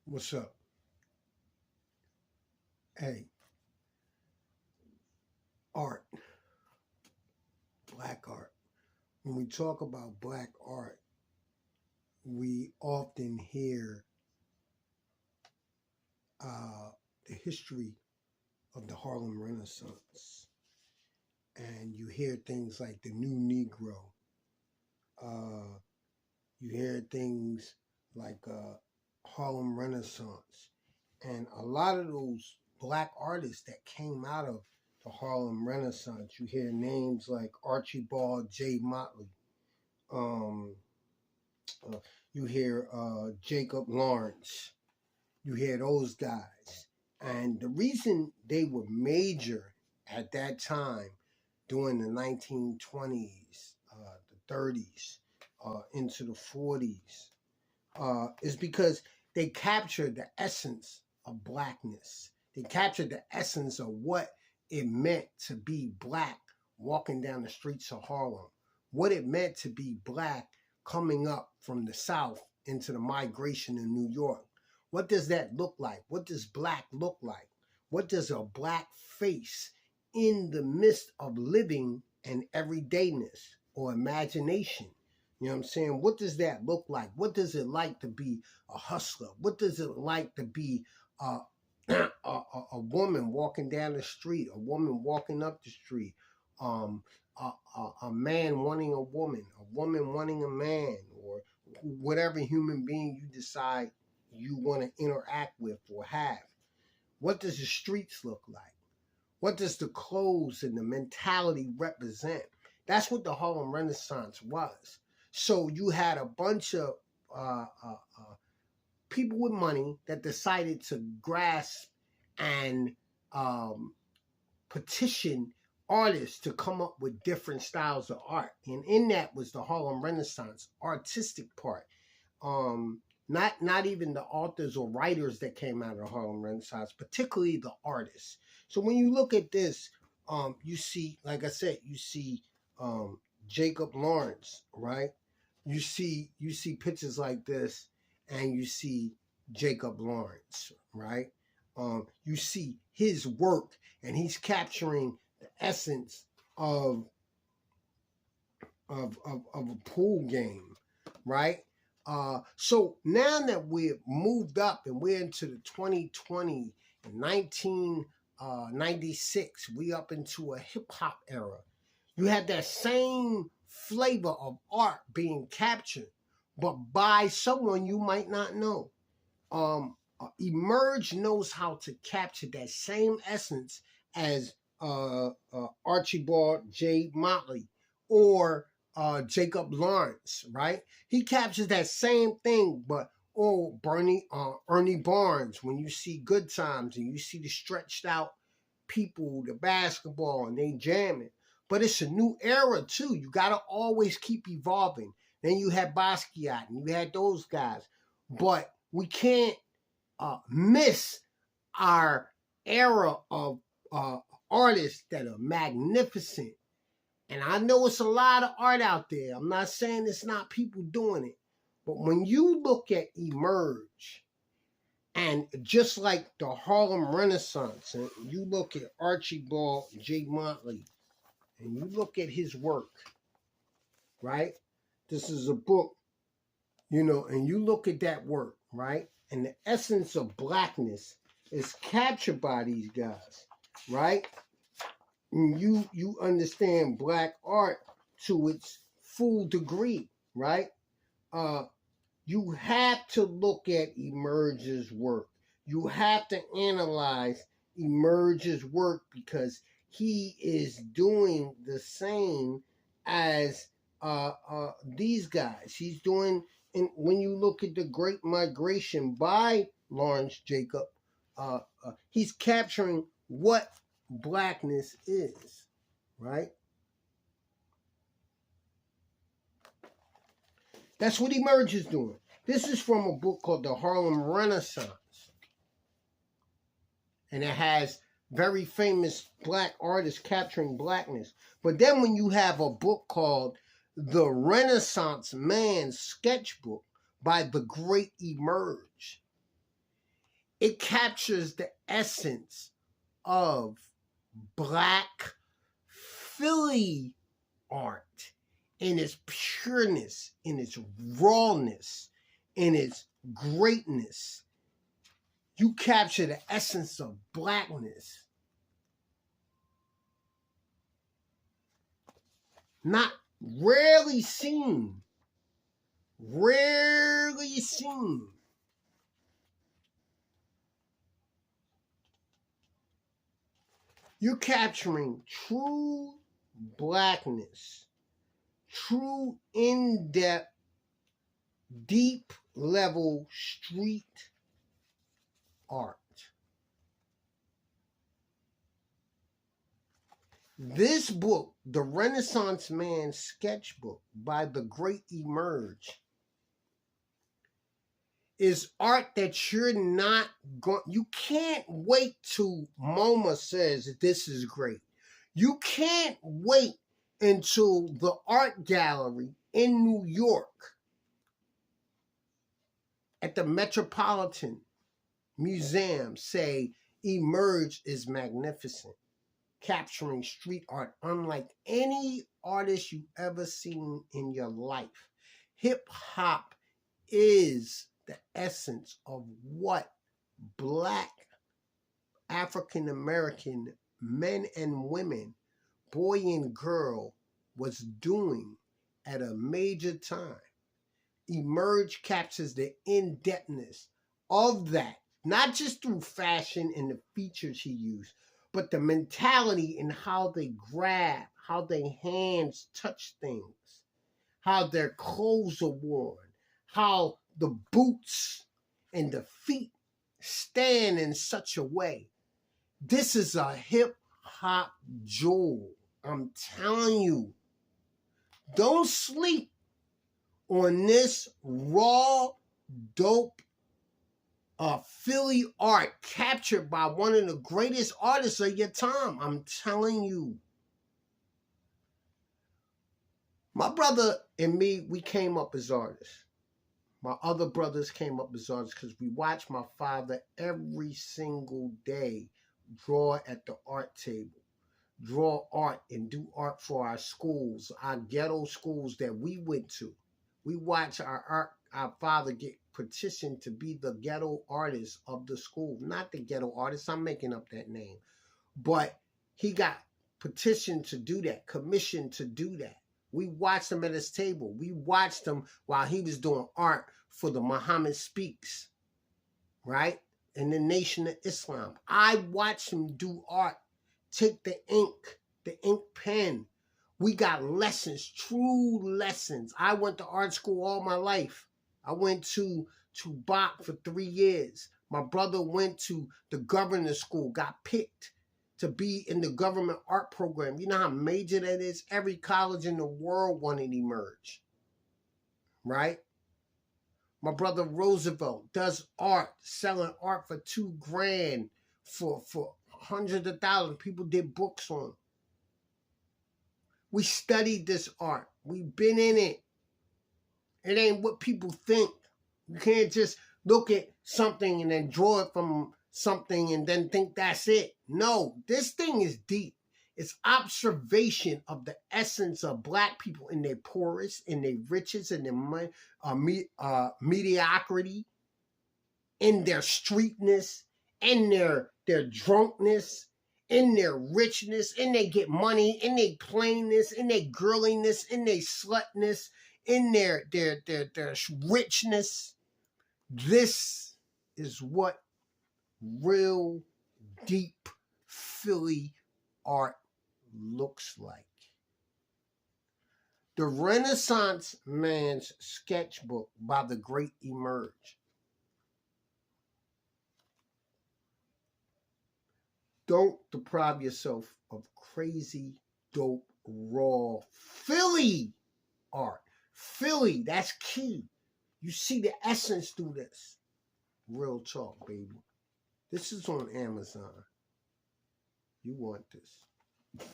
What's up? Hey, art, black art. When we talk about black art, we often hear the history of the Harlem Renaissance. And you hear things like the new Negro. Uh, you hear things like Harlem Renaissance. And a lot of those black artists that came out of the Harlem Renaissance, you hear names like Archibald J. Motley. Um, you hear Jacob Lawrence. You hear those guys. And the reason they were major at that time during the 1920s, the 30s, into the 40s, is because they captured the essence of blackness. They captured the essence of what it meant to be black walking down the streets of Harlem, what it meant to be black coming up from the South into the migration in New York. What does that look like? What does black look like? What does a black face in the midst of living and everydayness or imagination? You know what I'm saying? What does that look like? What does it like to be a hustler? What does it like to be a woman walking down the street, a woman walking up the street, a man wanting a woman wanting a man, or whatever human being you decide you want to interact with or have? What does the streets look like? What does the clothes and the mentality represent? That's what the Harlem Renaissance was. So you had a bunch of people with money that decided to grasp and petition artists to come up with different styles of art. And in that was the Harlem Renaissance artistic part. Not even the authors or writers that came out of the Harlem Renaissance, particularly the artists. So when you look at this, you see, like I said, you see Jacob Lawrence, right? You see pictures like this, and you see Jacob Lawrence, right? You see his work, and he's capturing the essence of a pool game, right? So now that we've moved up and we're into the 2020 and 1996, we up into a hip hop era. You have that same flavor of art being captured, but by someone you might not know. Emerj knows how to capture that same essence as Archibald J. Motley or Jacob Lawrence, right? He captures that same thing, but Ernie Barnes, when you see Good Times and you see the stretched out people, the basketball, and they jamming. But it's a new era too. You gotta always keep evolving. Then you had Basquiat and you had those guys. But we can't miss our era of artists that are magnificent. And I know it's a lot of art out there. I'm not saying it's not people doing it. But when you look at Emerj, and just like the Harlem Renaissance, and you look at Archibald J. Motley, and you look at his work, right? This is a book, and you look at that work, right? And the essence of blackness is captured by these guys, right? And you understand black art to its full degree, right? You have to look at Emerj's work. You have to analyze Emerj's work because he is doing the same as these guys. He's doing, and when you look at the Great Migration by Lawrence Jacob, he's capturing what blackness is, right? That's what Emerj is doing. This is from a book called The Harlem Renaissance. And it has very famous black artists capturing blackness. But then when you have a book called The Renaissance Man's Sketchbook by the Gr8 Emirj, It captures the essence of Black Philly art in its pureness, in its rawness, in its greatness. You capture the essence of Blackness. Not rarely seen. Rarely seen. You're capturing true Blackness, true in-depth, deep level street art. This book, The Renaissance Man's Sketchbook by the Gr8 Emirj, is art that you're not going, you can't wait till MoMA says this is great. You can't wait until the art gallery in New York at the Metropolitan Museum say Emirj is magnificent, capturing street art unlike any artist you've ever seen in your life. Hip hop is the essence of what Black African American men and women, boy and girl, was doing at a major time. Emirj captures the in-depthness of that, not just through fashion and the features he used, but the mentality in how they grab, how their hands touch things, how their clothes are worn, how the boots and the feet stand in such a way. This is a hip-hop jewel. I'm telling you. Don't sleep on this raw, dope Philly art captured by one of the greatest artists of your time. I'm telling you. My brother and me, we came up as artists. My other brothers came up as artists because we watched my father every single day draw at the art table, draw art and do art for our schools, our ghetto schools that we went to. We watched our father get petitioned to be the ghetto artist of the school. Not the ghetto artist, I'm making up that name. But he got petitioned to do that, commissioned to do that. We watched him at his table. We watched him while he was doing art for the Muhammad Speaks, right? And the Nation of Islam. I watched him do art, take the ink pen. We got lessons, true lessons. I went to art school all my life. I went to Bach for 3 years. My brother went to the governor's school, got picked to be in the government art program. You know how major that is? Every college in the world wanted Emirj, right? My brother Roosevelt does art, selling art for $2,000, for hundreds of thousands. People did books on. We studied this art. We've been in it. It ain't what people think. You can't just look at something and then draw it from something and then think that's it. No, this thing is deep. It's observation of the essence of Black people in their poorest, in their riches, in their mediocrity, in their streetness, in their drunkenness, in their richness, in they get money, in their plainness, in their girliness, in their slutness, in their richness. This is what real deep Philly art looks like. The Renaissance Man's Sketchbook by the Gr8 Emirj. Don't deprive yourself of crazy, dope, raw Philly art. Philly, that's key. You see the essence through this. Real talk, baby. This is on Amazon. You want this.